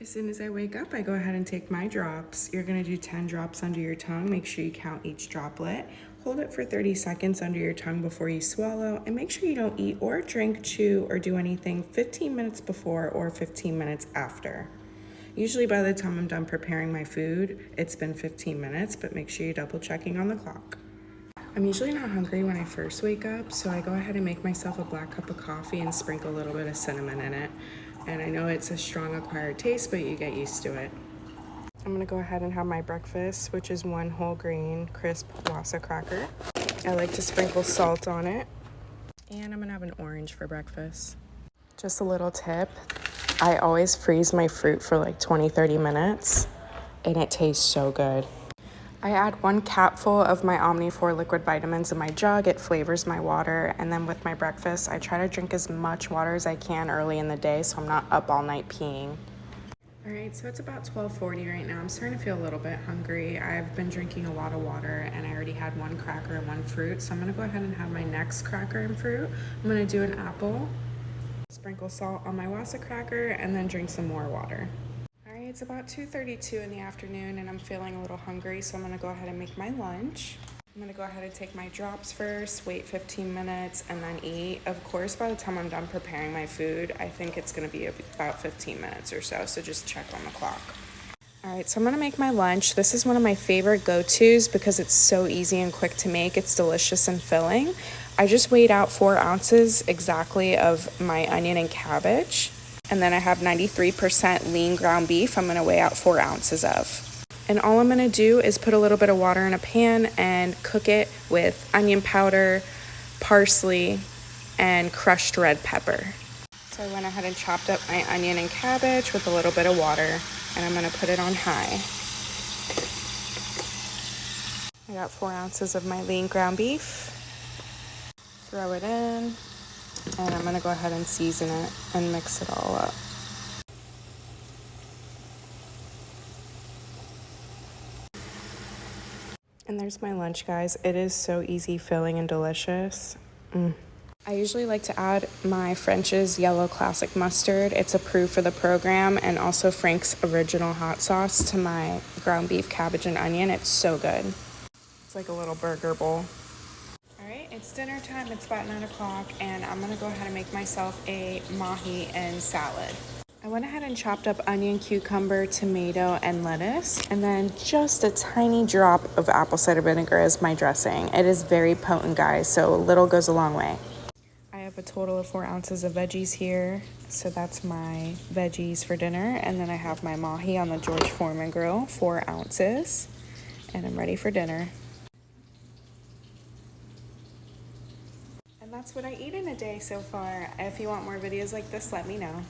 As soon as I wake up, I go ahead and take my drops. You're gonna do 10 drops under your tongue. Make sure you count each droplet. Hold it for 30 seconds under your tongue before you swallow, and make sure you don't eat or drink, chew, or do anything 15 minutes before or 15 minutes after. Usually by the time I'm done preparing my food, it's been 15 minutes, but make sure you're double checking on the clock. I'm usually not hungry when I first wake up, so I go ahead and make myself a black cup of coffee and sprinkle a little bit of cinnamon in it. And I know it's a strong acquired taste, but you get used to it. I'm gonna go ahead and have my breakfast, which is 1 whole grain crisp Wassa cracker. I like to sprinkle salt on it. And I'm gonna have an orange for breakfast. Just a little tip, I always freeze my fruit for like 20-30 minutes, and it tastes so good. I add 1 capful of my Omni4 liquid vitamins in my jug. It flavors my water. And then with my breakfast, I try to drink as much water as I can early in the day so I'm not up all night peeing. All right, so it's about 12:40 right now. I'm starting to feel a little bit hungry. I've been drinking a lot of water, and I already had 1 cracker and 1 fruit. So I'm gonna go ahead and have my next cracker and fruit. I'm gonna do an apple, sprinkle salt on my Wassa cracker, and then drink some more water. It's about 2:32 in the afternoon and I'm feeling a little hungry, so I'm gonna go ahead and make my lunch. I'm gonna go ahead and take my drops first, wait 15 minutes, and then eat. Of course, by the time I'm done preparing my food, I think it's gonna be about 15 minutes or so just check on the clock. All right, so I'm gonna make my lunch. This is one of my favorite go-tos because it's so easy and quick to make. It's delicious and filling. I just weighed out 4 ounces exactly of my onion and cabbage. And then I have 93% lean ground beef I'm gonna weigh out 4 ounces of. And all I'm gonna do is put a little bit of water in a pan and cook it with onion powder, parsley, and crushed red pepper. So I went ahead and chopped up my onion and cabbage with a little bit of water, and I'm gonna put it on high. I got 4 ounces of my lean ground beef. Throw it in. And I'm gonna go ahead and season it and mix it all up. And there's my lunch, guys. It is so easy, filling, and delicious. I usually like to add my French's Yellow Classic Mustard. It's approved for the program, and also Frank's Original Hot Sauce to my ground beef, cabbage, and onion. It's so good. It's like a little burger bowl. It's dinner time. It's about 9 o'clock, and I'm gonna go ahead and make myself a mahi and salad. I went ahead and chopped up onion, cucumber, tomato, and lettuce, and then just a tiny drop of apple cider vinegar as my dressing. It is very potent, guys, so a little goes a long way. I have a total of 4 ounces of veggies here, so that's my veggies for dinner, and then I have my mahi on the George Foreman grill, 4 ounces, and I'm ready for dinner. And that's what I eat in a day so far. If you want more videos like this, let me know.